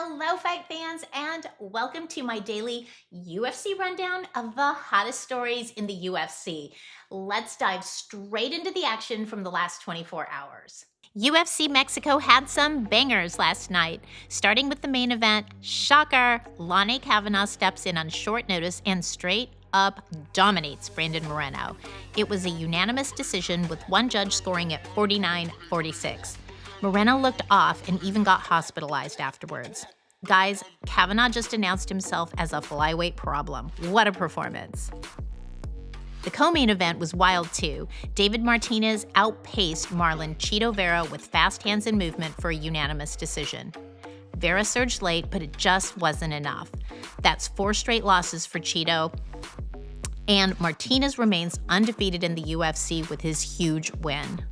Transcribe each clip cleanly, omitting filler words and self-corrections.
Hello, fight fans, and welcome to my daily UFC rundown of the hottest stories in the UFC. Let's dive straight into the action from the last 24 hours. UFC Mexico had some bangers last night. Starting with the main event, shocker, Lonnie Kavanaugh steps in on short notice and straight up dominates Brandon Moreno. It was a unanimous decision with one judge scoring at 49-46. Moreno looked off and even got hospitalized afterwards. Guys, Kavanaugh just announced himself as a flyweight problem. What a performance. The co-main event was wild too. David Martinez outpaced Marlon Chito Vera with fast hands and movement for a unanimous decision. Vera surged late, but it just wasn't enough. That's 4 straight losses for Chito, and Martinez remains undefeated in the UFC with his huge win.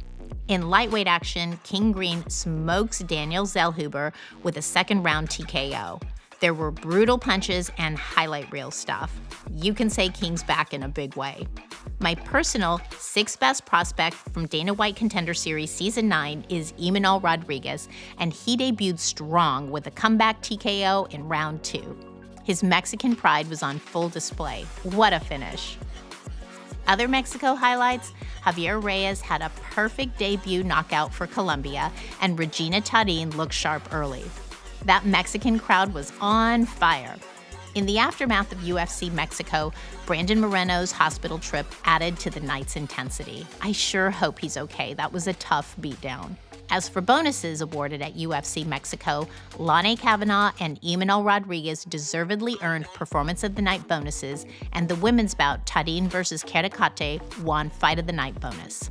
In lightweight action, King Green smokes Daniel Zellhuber with a second-round TKO. There were brutal punches and highlight reel stuff. You can say King's back in a big way. My personal 6th best prospect from Dana White Contender Series Season 9 is Imanol Rodriguez, and he debuted strong with a comeback TKO in round 2. His Mexican pride was on full display. What a finish. Other Mexico highlights, Javier Reyes had a perfect debut knockout for Colombia, and Regina Tarin looked sharp early. That Mexican crowd was on fire. In the aftermath of UFC Mexico, Brandon Moreno's hospital trip added to the night's intensity. I sure hope he's okay. That was a tough beatdown. As for bonuses awarded at UFC Mexico, Lonnie Kavanaugh and Imanol Rodriguez deservedly earned Performance of the Night bonuses, and the women's bout Tarin vs. Karikate won Fight of the Night bonus.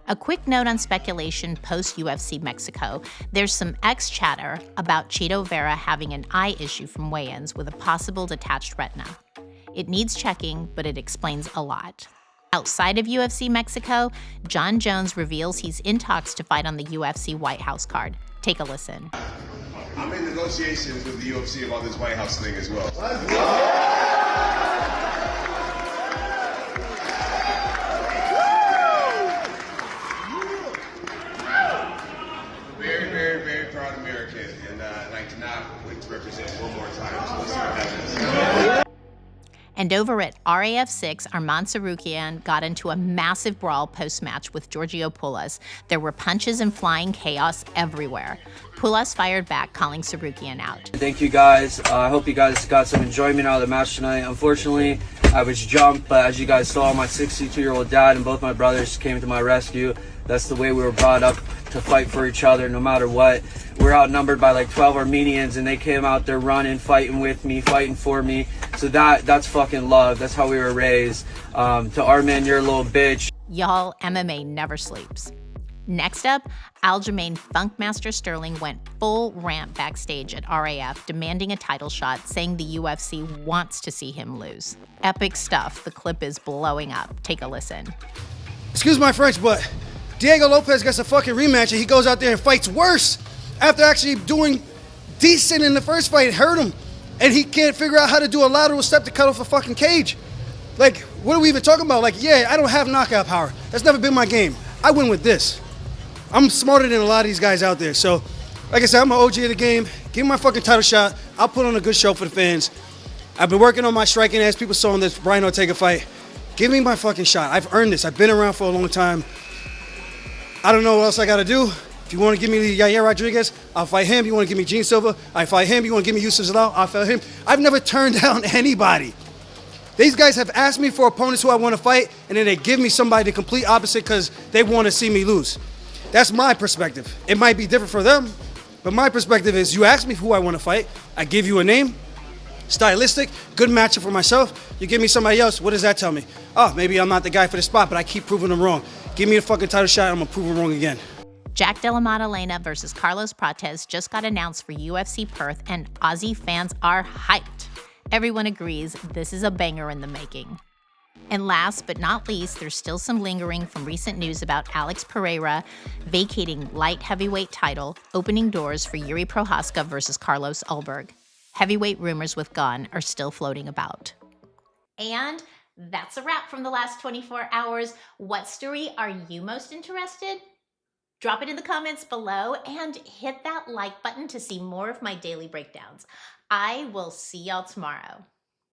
A quick note on speculation post-UFC Mexico. There's some chatter about Chito Vera having an eye issue from weigh-ins with a possible detached retina. It needs checking, but it explains a lot. Outside of UFC Mexico, Jon Jones reveals he's in talks to fight on the UFC White House card. Take a listen. I'm in negotiations with the UFC about this White House thing as well. Very proud American, and I cannot wait to represent one more time. So let's see what happens. And over at RAF 6, Arman Serukian got into a massive brawl post-match with Giorgio Poulas. There were punches and flying chaos everywhere. Poulas fired back, calling Serukian out. Thank you guys. I hope you guys got some enjoyment out of the match tonight. Unfortunately, I was jumped, but as you guys saw, my 62-year-old dad and both my brothers came to my rescue. That's the way we were brought up, to fight for each other no matter what. We're outnumbered by like 12 Armenians, and they came out there running, fighting with me, fighting for me. So that's fucking love. That's how we were raised. To Arman, you're a little bitch. Y'all, MMA never sleeps. Next up, Aljamain Sterling went full rant backstage at RAF, demanding a title shot, saying the UFC wants to see him lose. Epic stuff. The clip is blowing up. Take a listen. Excuse my French, but Diego Lopez gets a fucking rematch and he goes out there and fights worse after actually doing decent in the first fight. It hurt him, and he can't figure out how to do a lateral step to cut off a fucking cage. Like, what are we even talking about? Like, yeah, I don't have knockout power. That's never been my game. I win with this. I'm smarter than a lot of these guys out there. So, like I said, I'm an OG of the game. Give me my fucking title shot. I'll put on a good show for the fans. I've been working on my striking, as people saw in this Brian Ortega fight. Give me my fucking shot. I've earned this. I've been around for a long time. I don't know what else I got to do. If you want to give me Yair Rodriguez, I'll fight him. You want to give me Gene Silva, I fight him. You want to give me Yusuf Zalal, I'll fight him. I've never turned down anybody. These guys have asked me for opponents who I want to fight, and then they give me somebody the complete opposite because they want to see me lose. That's my perspective. It might be different for them, but my perspective is you ask me who I want to fight, I give you a name, stylistic, good matchup for myself. You give me somebody else, what does that tell me? Oh, maybe I'm not the guy for the spot, but I keep proving them wrong. Give me a fucking title shot, I'm going to prove them wrong again. Jack Della Maddalena versus Carlos Prates just got announced for UFC Perth, and Aussie fans are hyped. Everyone agrees this is a banger in the making. And last but not least, there's still some lingering from recent news about Alex Pereira vacating light heavyweight title, opening doors for Yuri Prohaska versus Carlos Ulberg. Heavyweight rumors with Gunn are still floating about. And that's a wrap from the last 24 hours. What story are you most interested Drop it in the comments below and hit that like button to see more of my daily breakdowns. I will see y'all tomorrow.